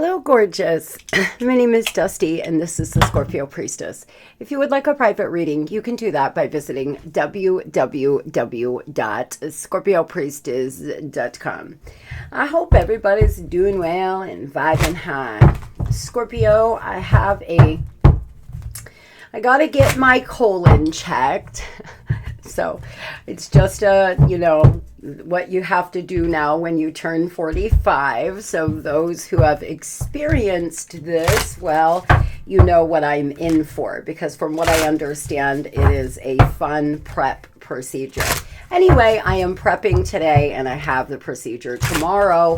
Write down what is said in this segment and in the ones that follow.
Hello, gorgeous. My name is Dusty, and this is the Scorpio Priestess. If you would like a private reading, you can do that by visiting www.scorpiopriestess.com. I hope everybody's doing well and vibing high. Scorpio, I gotta get my colon checked. So it's just what you have to do now when you turn 45. So those who have experienced this, well, you know what I'm in for, because from what I understand, it is a fun prep procedure. Anyway, I am prepping today and I have the procedure tomorrow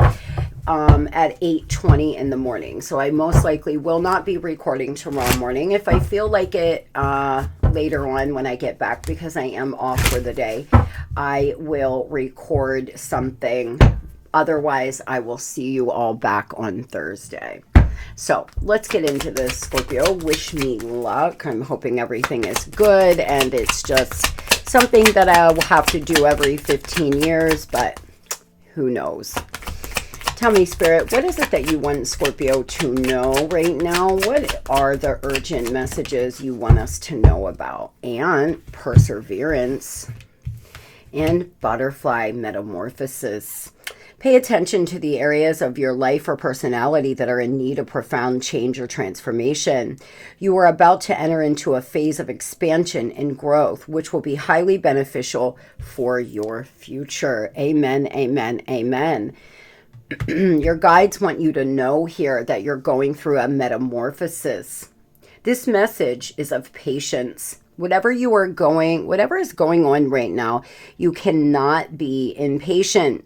at 8:20 in the morning. So I most likely will not be recording tomorrow morning. If I feel like it later on when I get back, because I am off for the day, I will record something. Otherwise, I will see you all back on Thursday. So let's get into this, Scorpio. Wish me luck. I'm hoping everything is good, and it's just something that I will have to do every 15 years, but who knows? Tell me, Spirit, what is it that you want Scorpio to know right now? What are the urgent messages you want us to know about? And perseverance and butterfly metamorphosis. Pay attention to the areas of your life or personality that are in need of profound change or transformation. You are about to enter into a phase of expansion and growth, which will be highly beneficial for your future. Amen, amen, amen. Your guides want you to know here that you're going through a metamorphosis. This message is of patience. Whatever is going on right now, you cannot be impatient.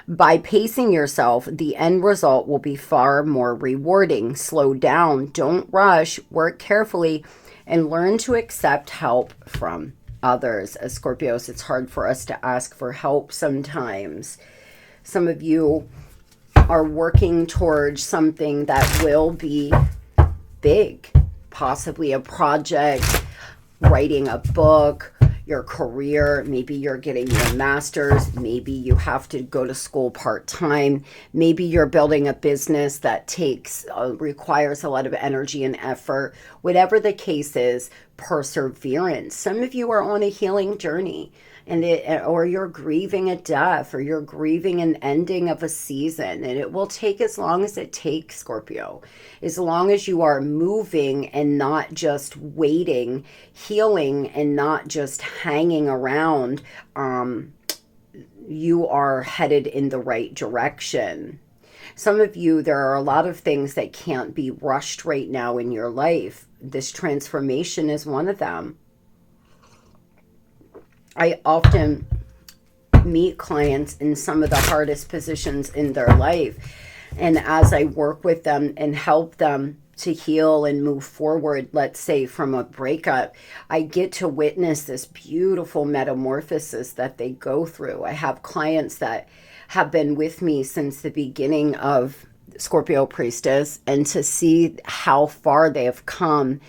By pacing yourself, the end result will be far more rewarding. Slow down, don't rush, work carefully, and learn to accept help from others. As Scorpios, it's hard for us to ask for help sometimes. Some of you are working towards something that will be big, possibly a project, writing a book, your career. Maybe you're getting your master's. Maybe you have to go to school part-time. Maybe you're building a business that requires a lot of energy and effort. Whatever the case is, perseverance. Some of you are on a healing journey, or you're grieving a death, or you're grieving an ending of a season, and it will take as long as it takes, Scorpio. As long as you are moving and not just waiting, healing and not just hanging around, you are headed in the right direction. Some of you, there are a lot of things that can't be rushed right now in your life. This transformation is one of them. I often meet clients in some of the hardest positions in their life. And as I work with them and help them to heal and move forward, let's say from a breakup, I get to witness this beautiful metamorphosis that they go through. I have clients that have been with me since the beginning of Scorpio Priestess, and to see how far they have come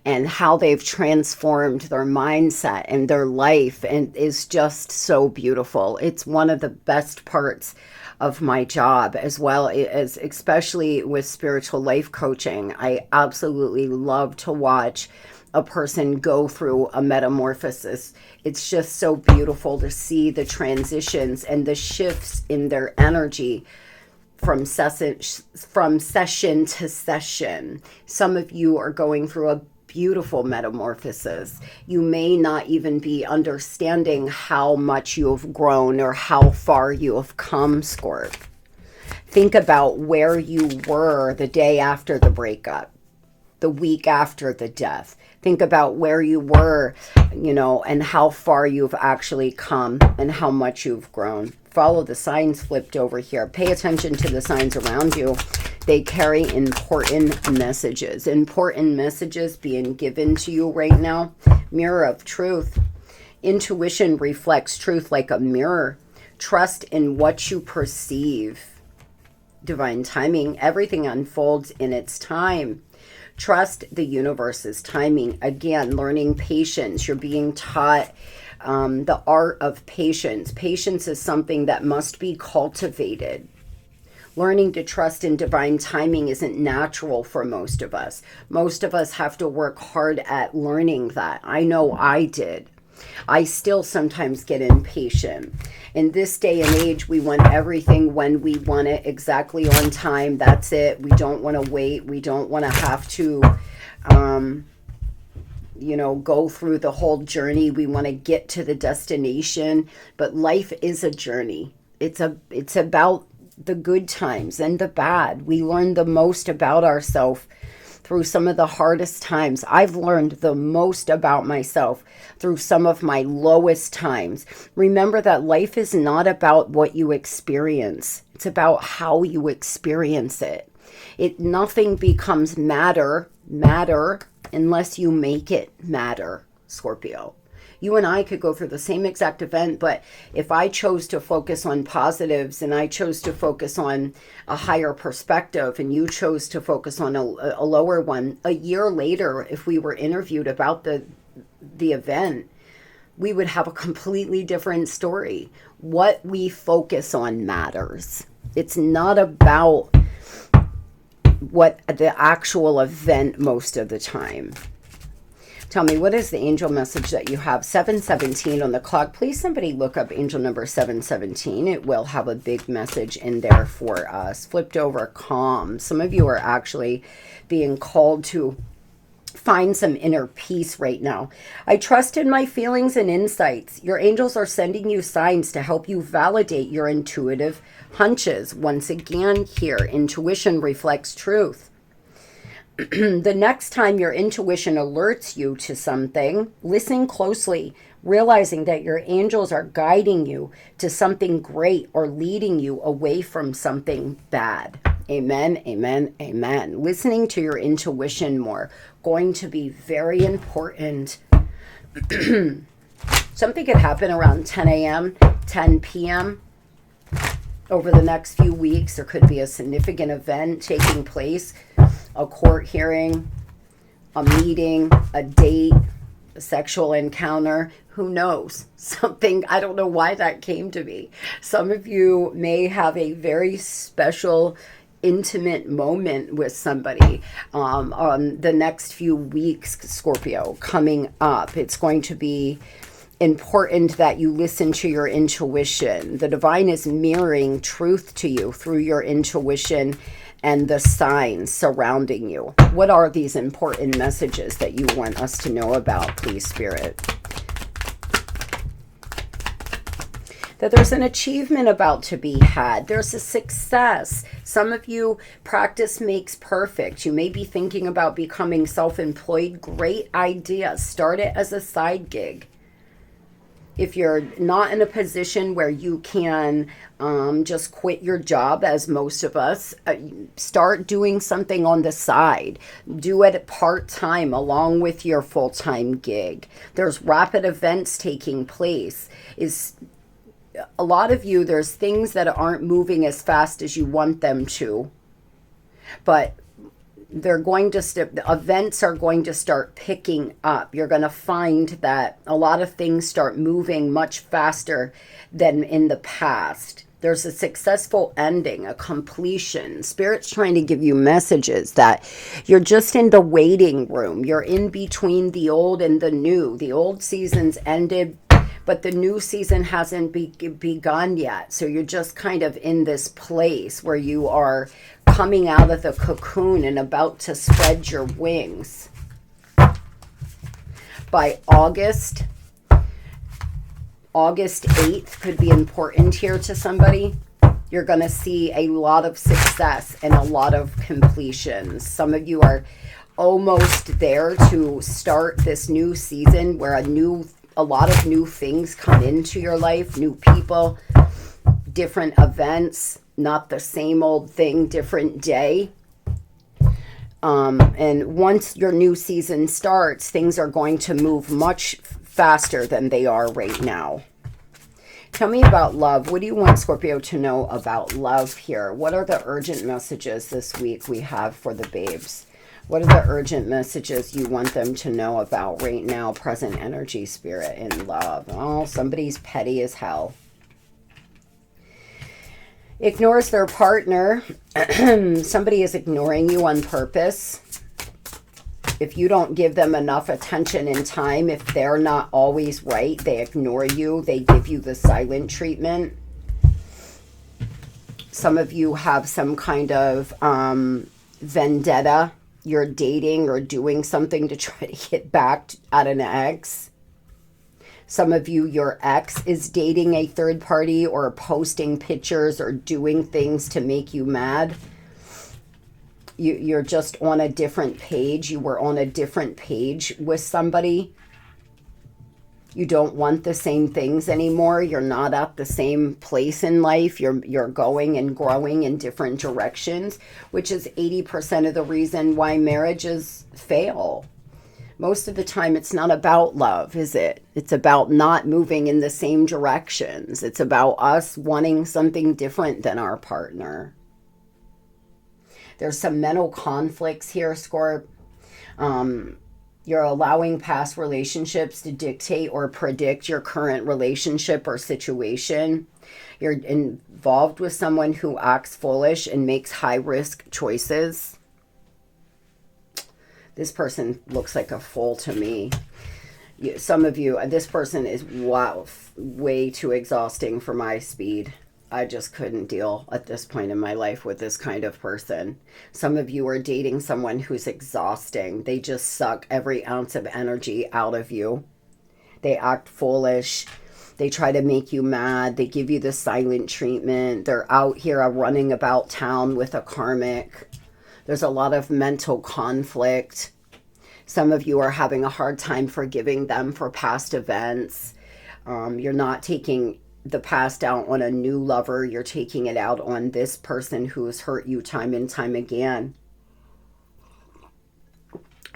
and how they've transformed their mindset and their life, and is just so beautiful. It's one of the best parts of my job, as well as especially with spiritual life coaching. I absolutely love to watch a person go through a metamorphosis. It's just so beautiful to see the transitions and the shifts in their energy from session to session. Some of you are going through a beautiful metamorphosis. You may not even be understanding how much you have grown or how far you have come, Scorp. Think about where you were the day after the breakup, the week after the death. Think about where you were, and how far you've actually come and how much you've grown. Follow the signs flipped over here. Pay attention to the signs around you. They carry important messages. Important messages being given to you right now. Mirror of truth. Intuition reflects truth like a mirror. Trust in what you perceive. Divine timing. Everything unfolds in its time. Trust the universe's timing. Again, learning patience. You're being taught the art of patience. Patience is something that must be cultivated. Learning to trust in divine timing isn't natural for most of us. Most of us have to work hard at learning that. I know I did. I still sometimes get impatient. In this day and age, we want everything when we want it, exactly on time. That's it. We don't want to wait. We don't want to have to, you know, go through the whole journey. We want to get to the destination. But life is a journey. It's about the good times and the bad. We learn the most about ourselves through some of the hardest times. I've learned the most about myself through some of my lowest times. Remember that life is not about what you experience. It's about how you experience it. Nothing becomes matter unless you make it matter, Scorpio. You and I could go through the same exact event, but if I chose to focus on positives and I chose to focus on a higher perspective and you chose to focus on a lower one, a year later, if we were interviewed about the event, we would have a completely different story. What we focus on matters. It's not about what the actual event most of the time. Tell me, what is the angel message that you have? 717 on the clock. Please, somebody look up angel number 717. It will have a big message in there for us. Flipped over, calm. Some of you are actually being called to find some inner peace right now. I trust in my feelings and insights. Your angels are sending you signs to help you validate your intuitive hunches. Once again here, intuition reflects truth. The next time your intuition alerts you to something, listen closely, realizing that your angels are guiding you to something great or leading you away from something bad. Amen, amen, amen. Listening to your intuition more, going to be very important. Something could happen around 10 a.m., 10 p.m. Over the next few weeks. There could be a significant event taking place. A court hearing, a meeting, a date, a sexual encounter. Who knows? Something, I don't know why that came to me. Some of you may have a very special, intimate moment with somebody on the next few weeks, Scorpio, coming up. It's going to be important that you listen to your intuition. The divine is mirroring truth to you through your intuition and the signs surrounding you. What are these important messages that you want us to know about, please, Spirit? That there's an achievement about to be had. There's a success. Some of you, practice makes perfect. You may be thinking about becoming self-employed. Great idea. Start it as a side gig. If you're not in a position where you can just quit your job, as most of us, start doing something on the side. Do it part-time along with your full-time gig. There's rapid events taking place. A lot of you, there's things that aren't moving as fast as you want them to, but events are going to start picking up. You're going to find that a lot of things start moving much faster than in the past. There's a successful ending, a completion. Spirit's trying to give you messages that you're just in the waiting room. You're in between the old and the new. The old season's ended, but the new season hasn't begun yet. So you're just kind of in this place where you are coming out of the cocoon and about to spread your wings. By August 8th could be important here to somebody. You're going to see a lot of success and a lot of completions. Some of you are almost there to start this new season where a lot of new things come into your life, new people, different events. Not the same old thing, different day. And once your new season starts, things are going to move much faster than they are right now. Tell me about love. What do you want Scorpio to know about love here? What are the urgent messages this week we have for the babes? What are the urgent messages you want them to know about right now, present energy, spirit, and love? Oh, somebody's petty as hell. ignores their partner. Somebody is ignoring you on purpose. If you don't give them enough attention and time, if they're not always right, they ignore you. They give you the silent treatment. Some of you have some kind of vendetta. You're dating or doing something to try to get back at an ex. Some of you, your ex is dating a third party or posting pictures or doing things to make you mad. You're just on a different page. You were on a different page with somebody. You don't want the same things anymore. You're not at the same place in life. You're going and growing in different directions, which is 80% of the reason why marriages fail. Most of the time, it's not about love, is it? It's about not moving in the same directions. It's about us wanting something different than our partner. There's some mental conflicts here, Scorp. You're allowing past relationships to dictate or predict your current relationship or situation. You're involved with someone who acts foolish and makes high-risk choices. This person looks like a fool to me. Some of you, this person is, wow, way too exhausting for my speed. I just couldn't deal at this point in my life with this kind of person. Some of you are dating someone who's exhausting. They just suck every ounce of energy out of you. They act foolish. They try to make you mad. They give you the silent treatment. They're out here running about town with a karmic. There's a lot of mental conflict. Some of you are having a hard time forgiving them for past events. You're not taking the past out on a new lover. You're taking it out on this person who has hurt you time and time again.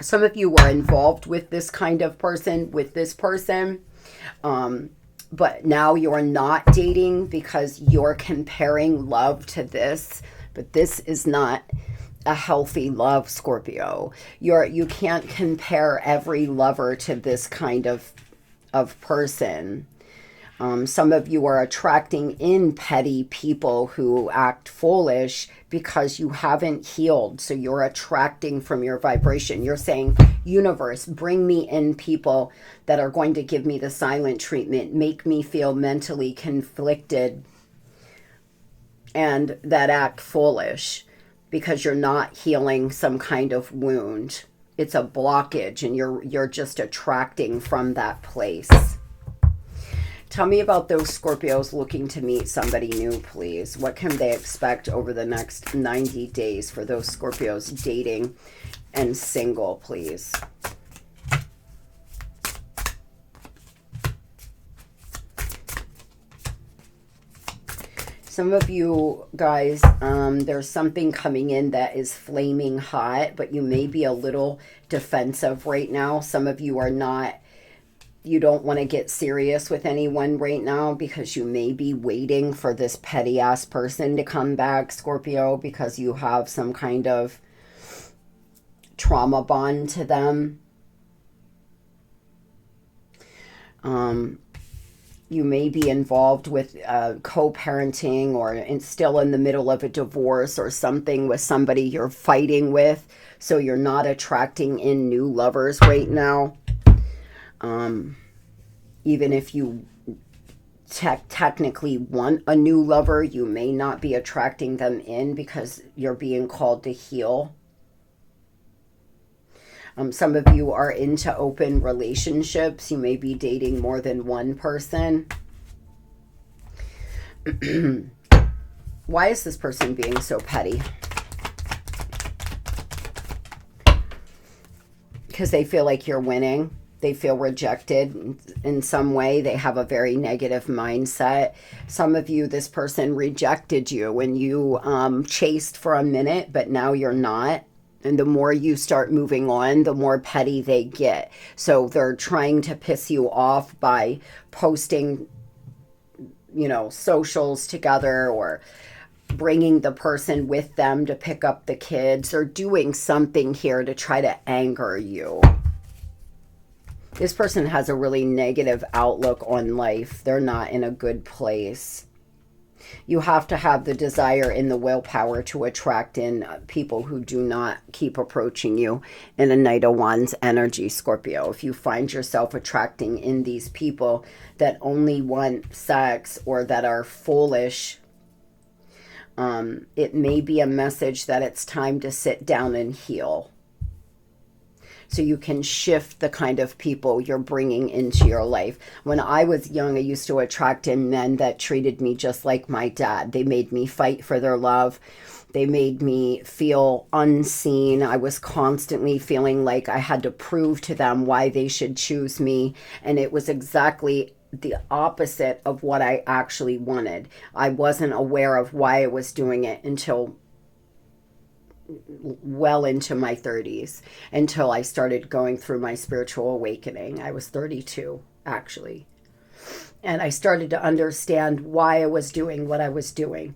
Some of you were involved with this kind of person, but now you're not dating because you're comparing love to this. But this is not a healthy love, Scorpio. You can't compare every lover to this kind of person. Some of you are attracting in petty people who act foolish because you haven't healed. So you're attracting from your vibration. You're saying, universe, bring me in people that are going to give me the silent treatment, make me feel mentally conflicted, and that act foolish because you're not healing some kind of wound. It's a blockage, and you're just attracting from that place. Tell me about those Scorpios looking to meet somebody new, please. What can they expect over the next 90 days for those Scorpios dating and single, please? Some of you guys, there's something coming in that is flaming hot, but you may be a little defensive right now. Some of you are not. You don't want to get serious with anyone right now because you may be waiting for this petty ass person to come back, Scorpio, because you have some kind of trauma bond to them. You may be involved with co-parenting or still in the middle of a divorce or something with somebody you're fighting with. So you're not attracting in new lovers right now. Even if you technically want a new lover, you may not be attracting them in because you're being called to heal. Some of you are into open relationships. You may be dating more than one person. Why is this person being so petty? Because they feel like you're winning. They feel rejected in some way. They have a very negative mindset. Some of you, this person rejected you when you chased for a minute, but now you're not. And the more you start moving on, the more petty they get. So they're trying to piss you off by posting, socials together or bringing the person with them to pick up the kids or doing something here to try to anger you. This person has a really negative outlook on life. They're not in a good place. You have to have the desire and the willpower to attract in people who do not keep approaching you in a Knight of Wands energy, Scorpio. If you find yourself attracting in these people that only want sex or that are foolish, it may be a message that it's time to sit down and heal. So you can shift the kind of people you're bringing into your life. When I was young, I used to attract in men that treated me just like my dad. They made me fight for their love. They made me feel unseen. I was constantly feeling like I had to prove to them why they should choose me. And it was exactly the opposite of what I actually wanted. I wasn't aware of why I was doing it until well into my 30s, until I started going through my spiritual awakening. I was 32, actually. And I started to understand why I was doing what I was doing.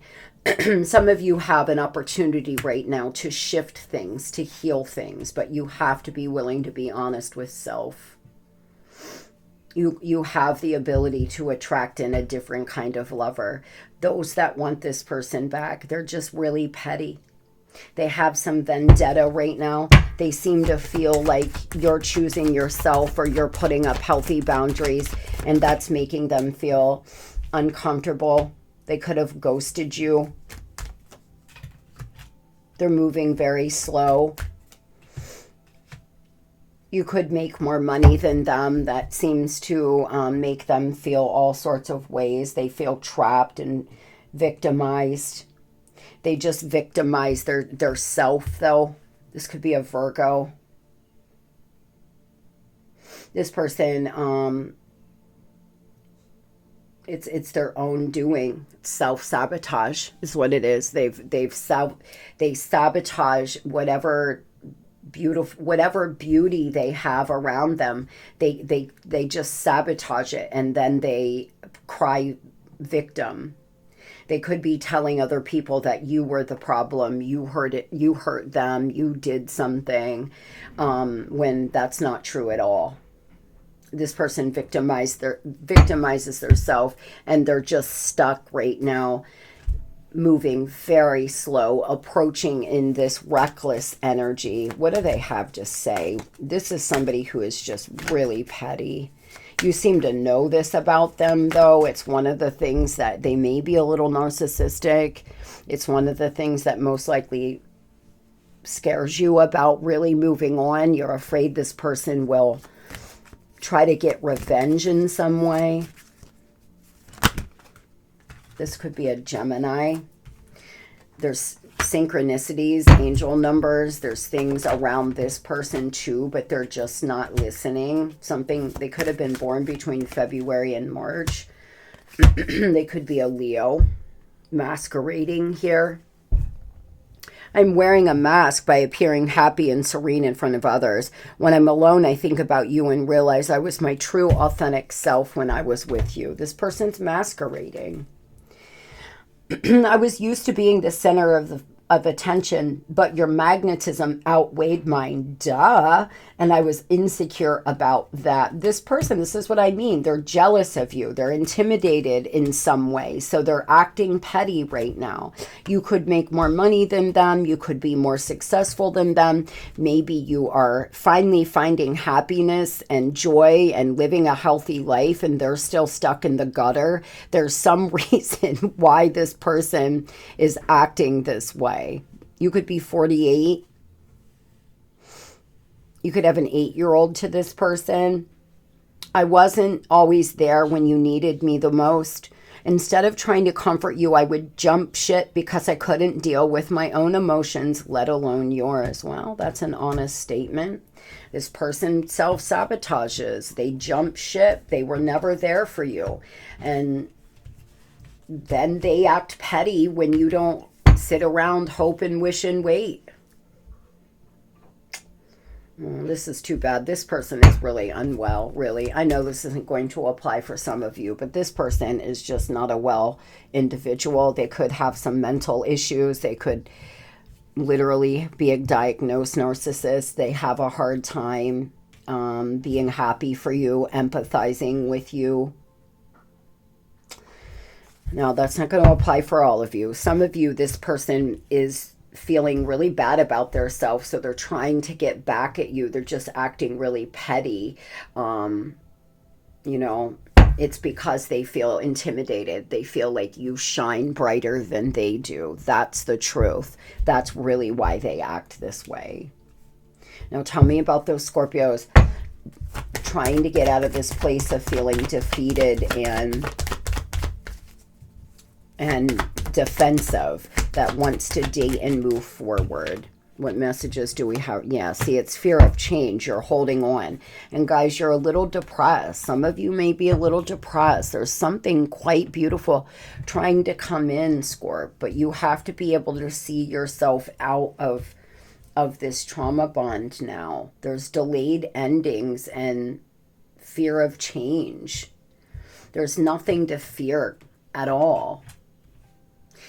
Some of you have an opportunity right now to shift things, to heal things, but you have to be willing to be honest with self. You have the ability to attract in a different kind of lover. Those that want this person back, they're just really petty. They have some vendetta right now. They seem to feel like you're choosing yourself or you're putting up healthy boundaries, and that's making them feel uncomfortable. They could have ghosted you. They're moving very slow. You could make more money than them. That seems to make them feel all sorts of ways. They feel trapped and victimized. They just victimize their self, though. This could be a Virgo. This person, it's their own doing. Self-sabotage is what it is. They sabotage whatever beauty they have around them. They just sabotage it, and then they cry victim. They could be telling other people that you were the problem, you hurt them, you did something, when that's not true at all. This person victimizes themselves, and they're just stuck right now, moving very slow, approaching in this reckless energy. What do they have to say? This is somebody who is just really petty. You seem to know this about them, though. It's one of the things that they may be a little narcissistic. It's one of the things that most likely scares you about really moving on. You're afraid this person will try to get revenge in some way. This could be a Gemini. There's synchronicities, angel numbers. There's things around this person too, but they're just not listening. They could have been born between February and March. They could be a Leo masquerading here. I'm wearing a mask by appearing happy and serene in front of others. When I'm alone, I think about you and realize I was my true, authentic self when I was with you. This person's masquerading. I was used to being the center of attention, but your magnetism outweighed mine, duh. And I was insecure about that. This person, this is what I mean. They're jealous of you. They're intimidated in some way. So they're acting petty right now. You could make more money than them. You could be more successful than them. Maybe you are finally finding happiness and joy and living a healthy life, and they're still stuck in the gutter. There's some reason why this person is acting this way. You could be 48. You could have an 8-year-old to this person. I wasn't always there when you needed me the most. Instead of trying to comfort you, I would jump shit because I couldn't deal with my own emotions, let alone yours. Well, that's an honest statement. This person self-sabotages. They jump ship. They were never there for you. And then they act petty when you don't sit around, hope and wish and wait. This is too bad. This person is really unwell, really. I know this isn't going to apply for some of you, but this person is just not a well individual. They could have some mental issues. They could literally be a diagnosed narcissist. They have a hard time being happy for you, empathizing with you. Now, that's not going to apply for all of you. Some of you, this person is feeling really bad about themselves, so they're trying to get back at you. They're just acting really petty. You know, it's because they feel intimidated. They feel like you shine brighter than they do. That's the truth. That's really why they act this way. Now, tell me about those Scorpios trying to get out of this place of feeling defeated and defensive, that wants to date and move forward. What messages do we have? Yeah, see, it's fear of change. You're holding on. And guys, you're a little depressed. Some of you may be a little depressed. There's something quite beautiful trying to come in, Scorp. But you have to be able to see yourself out of this trauma bond now. There's delayed endings and fear of change. There's nothing to fear at all.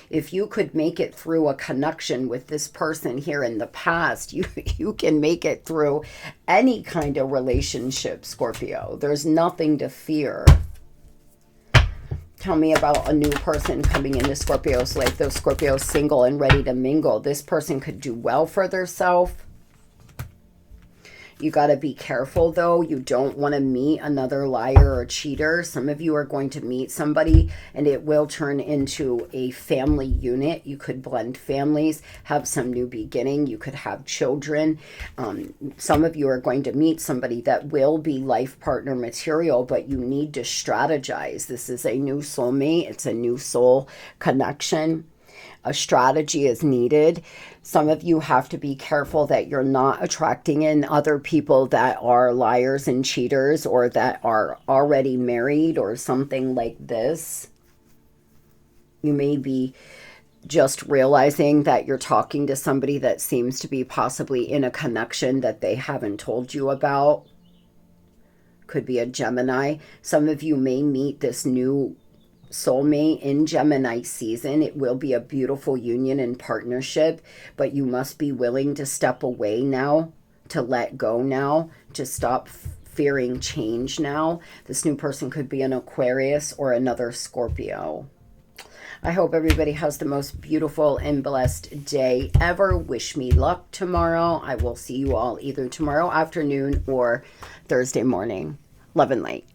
If you could make it through a connection with this person here in the past, you can make it through any kind of relationship, Scorpio. There's nothing to fear. Tell me about a new person coming into Scorpio's life. Those Scorpios single and ready to mingle. This person could do well for themselves. You got to be careful, though. You don't want to meet another liar or cheater. Some of you are going to meet somebody and it will turn into a family unit. You could blend families, have some new beginning. You could have children. Some of you are going to meet somebody that will be life partner material, but you need to strategize. This is a new soulmate. It's a new soul connection. A strategy is needed. Some of you have to be careful that you're not attracting in other people that are liars and cheaters, or that are already married or something like this. You may be just realizing that you're talking to somebody that seems to be possibly in a connection that they haven't told you about. Could be a Gemini. Some of you may meet this new soulmate in Gemini season. It will be a beautiful union and partnership, but you must be willing to step away now, to let go now, to stop fearing change now. This new person could be an Aquarius or another Scorpio. I hope everybody has the most beautiful and blessed day ever. Wish me luck tomorrow. I will see you all either tomorrow afternoon or Thursday morning. Love and light.